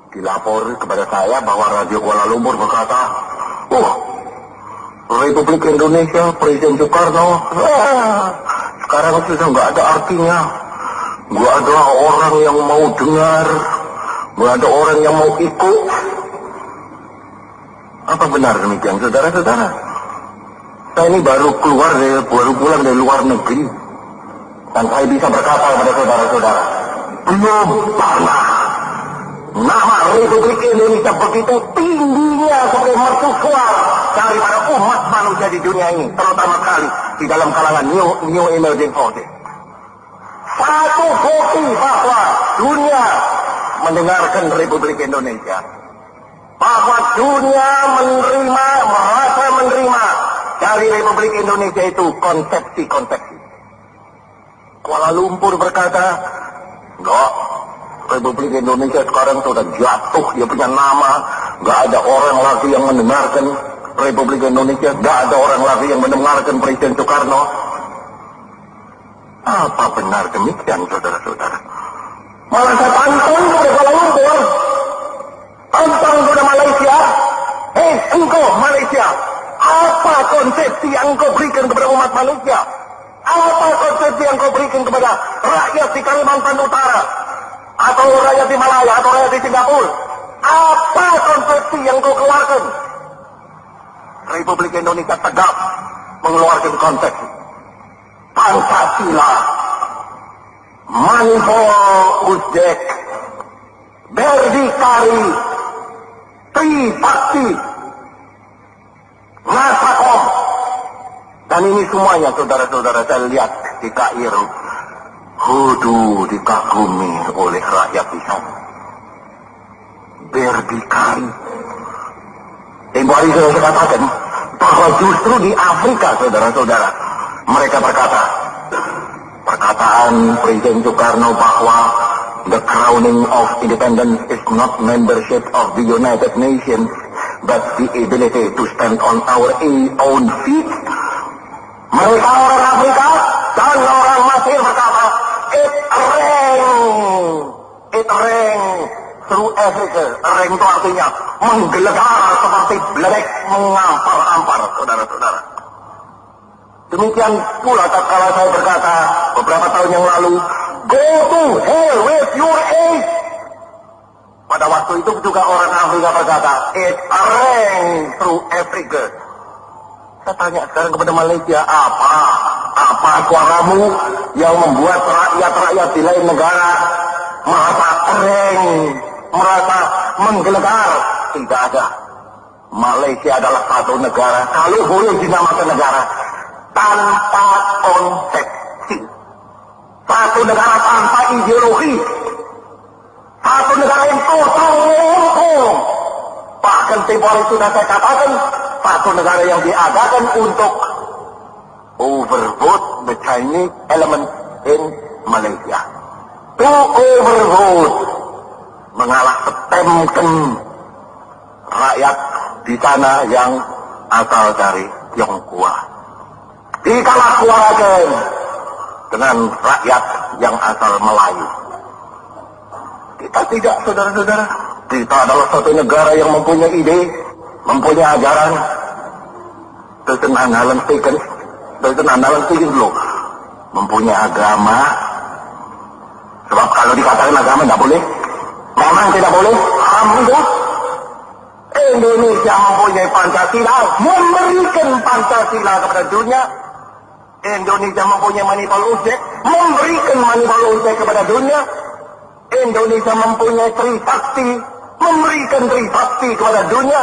Dilapor kepada saya bahwa Radio Kuala Lumpur berkata, Republik Indonesia, Presiden Soekarno, sekarang sudah nggak ada artinya. Nggak ada orang yang mau dengar, nggak ada orang yang mau ikut. Apa benar demikian, saudara-saudara? Saya ini baru pulang dari luar negeri, dan saya bisa berkata kepada saudara-saudara, belum pernah nama Republik Indonesia begitu tingginya sebagai mercusuar daripada umat manusia di dunia ini, terutama sekali di dalam kalangan New Emerging Forces. Satu bukti bahwa dunia mendengarkan Republik Indonesia, bahwa dunia merasa menerima dari Republik Indonesia itu konsepsi-konsepsi. Kuala Lumpur berkata, enggak, Republik Indonesia sekarang sudah jatuh, dia punya nama, enggak ada orang lagi yang mendengarkan Republik Indonesia, enggak ada orang lagi yang mendengarkan Presiden Soekarno. Apa benar demikian, saudara-saudara? Malah saya pantang kepada Kuala Lumpur, pantang kepada Malaysia. Engkau Malaysia, apa konsepsi yang engkau berikan kepada umat manusia? Apa konsepsi yang engkau berikan kepada rakyat di Kalimantan Utara, atau rakyat di Malaya, atau rakyat di Singapura? Apa konsepsi yang engkau keluarkan? Republik Indonesia tegak mengeluarkan konsepsi Pancasila, Manipur Uzbek, Berdikari, Tribakti, Nasakom. Dan ini semuanya, saudara-saudara, saya lihat di Kairo, dikagumi oleh rakyat di sana. Berdikari. Tempoh hari saya katakan bahwa justru di Afrika, saudara-saudara, mereka berkata, perkataan Presiden Soekarno bahwa the crowning of independence is not membership of the United Nations, but the ability to stand on our own feet. Mereka orang Afrika dan orang Mesir berkata, it rang through Africa. Rang itu artinya menggelegar seperti beledek mengampar-ampar, saudara-saudara. Demikian pula tatkala saya berkata beberapa tahun yang lalu, go to hell with your age. Pada waktu itu juga orang Afrika berkata, it rang through Africa. Saya tanya sekarang kepada Malaysia, apa suaramu yang membuat rakyat-rakyat di lain negara merasa reng, merasa menggelegar? Tidak ada. Malaysia adalah satu negara, kalau boleh dinamakan negara, tanpa konsepsi. Satu negara tanpa ideologi. Satu negara yang kosong. Bahkan tempoh hari sudah saya katakan, satu negara yang diadakan untuk overvote the Chinese element in Malaysia. To overvote, mengalah setemkan rakyat di sana yang asal dari Tionghoa. Dikalah suarakan dengan rakyat yang asal Melayu. Kita tidak, saudara-saudara. Kita adalah satu negara yang mempunyai ide, mempunyai ajaran. Itu andalan Steken dulu. Mempunyai agama. Sebab kalau dikatakan agama tidak boleh, memang tidak boleh. Alhamdulillah. Indonesia mempunyai Pancasila, memberikan Pancasila kepada dunia. Indonesia mempunyai Manipul Uzbek, memberikan Manipul Uzbek kepada dunia. Indonesia mempunyai Trisakti, memberikan Trisakti kepada dunia.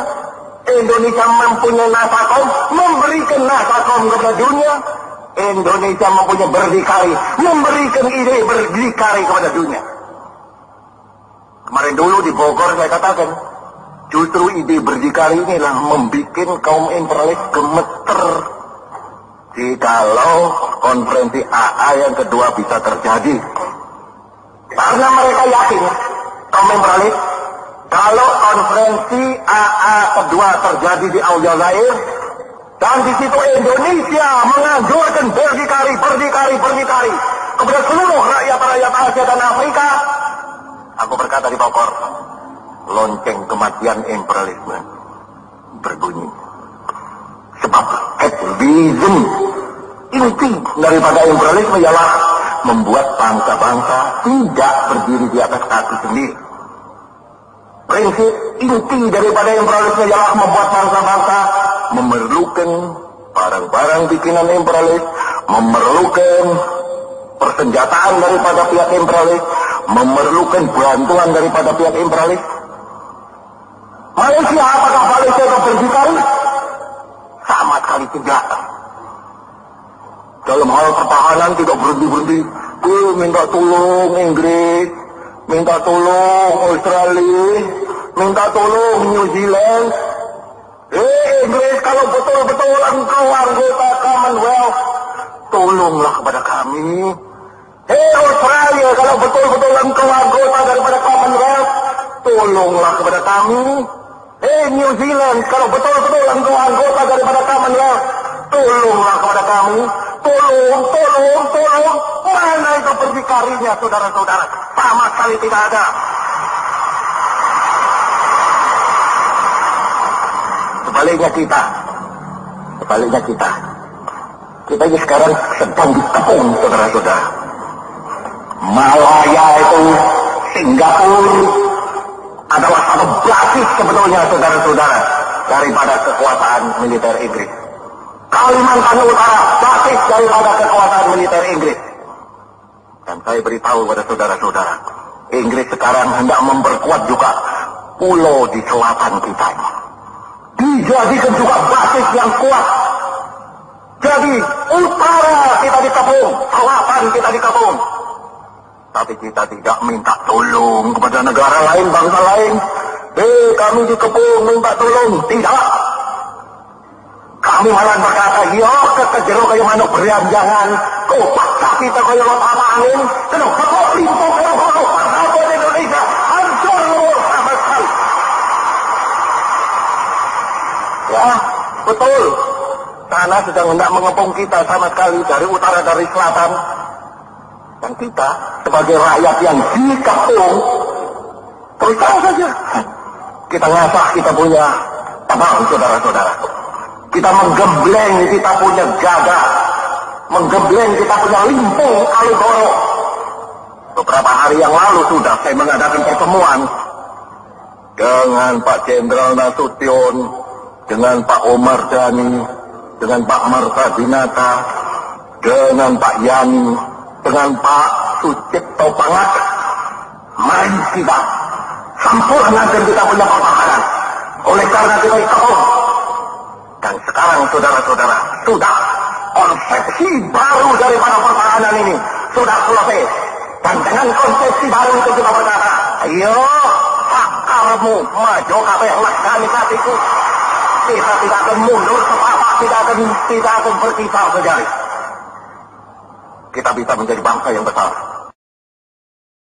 Indonesia mempunyai Nasakom, memberikan Nasakom kepada dunia. Indonesia mempunyai Berdikari, memberikan ide Berdikari kepada dunia. Kemarin dulu di Bogor saya katakan, justru ide Berdikari inilah membuat kaum imperialis gemeter. Jikalau konferensi AA yang kedua bisa terjadi. Karena mereka yakin, kaum imperialis, kalau konferensi AA kedua terjadi di Aljazair, dan di situ Indonesia menganjurkan berdikari kepada seluruh rakyat-rakyat Asia dan Afrika. Aku berkata di Bogor, lonceng kematian imperialisme berbunyi. Sebab capitalism inti daripada imperialisme ialah membuat bangsa-bangsa tidak berdiri di atas kaki sendiri. Prinsip inti daripada imperialisme ialah membuat bangsa-bangsa memerlukan barang-barang bikinan imperialis, memerlukan persenjataan daripada pihak imperialis, memerlukan bantuan daripada pihak imperialis. Malaysia, apakah Malaysia itu berdikari? Sama sekali tidak. Dalam hal pertahanan tidak berhenti-berhenti. Minta tolong Inggris, minta tolong Australia, minta tolong New Zealand. Inggris, kalau betul-betul engkau anggota Commonwealth, tolonglah kepada kami. Australia, kalau betul-betul engkau anggota daripada Commonwealth, tolonglah kepada kami. New Zealand, kalau betul-betul engkau anggota daripada Commonwealth, tolonglah kepada kami. Tolong. Mana itu berdikarinya, saudara-saudara? Sama sekali tidak ada. Sebaliknya kita. Kita ini sekarang sedang dikepung, saudara-saudara. Malaya itu, Singapura adalah satu basis sebetulnya, saudara-saudara, daripada kekuasaan militer Inggris. Kalimantan Utara basis daripada kekuasaan militer Inggris. Dan saya beritahu kepada saudara-saudara, Inggris sekarang hendak memperkuat juga pulau di selatan kita. Dijadikan juga basis yang kuat. Jadi utara kita dikepung, selatan kita dikepung. Tapi kita tidak minta tolong kepada negara lain, bangsa lain. Kami dikepung, minta tolong. Tidak. Kami malah berkata, ya kejero kayak manuk beranjangan. Kopak kaki kita kayak lompatan angin. Kenapa kok limpung kalau apa di Indonesia? Hancur sama sekali. Ya, betul. Sana sedang hendak mengepung kita sama sekali dari utara, dari selatan. Dan kita sebagai rakyat yang dikepung, terus tahu saja. Kita ngasah kita punya apa, saudara-saudara. Kita menggembleng kita punya gagah, menggembleng kita punya limpung Aligoro. Beberapa hari yang lalu sudah saya mengadakan pertemuan dengan Pak Jenderal Nasution, dengan Pak Omar Dhani, dengan Pak Marta Dinata, dengan Pak Yani, dengan Pak Sucipto Pangat. Mari kita sempurnakan kita punya pertahanan. Oleh karena kita dikepung. Dan sekarang saudara-saudara, sudah konsepsi baru daripada pertahanan ini sudah selesai. Dan dengan konsepsi baru itu kita berkata, ayo sakarmu maju kabeh lakani katiku. Kita tidak akan mundur sepapak, tidak akan berkisar sejari. Kita bisa menjadi bangsa yang besar.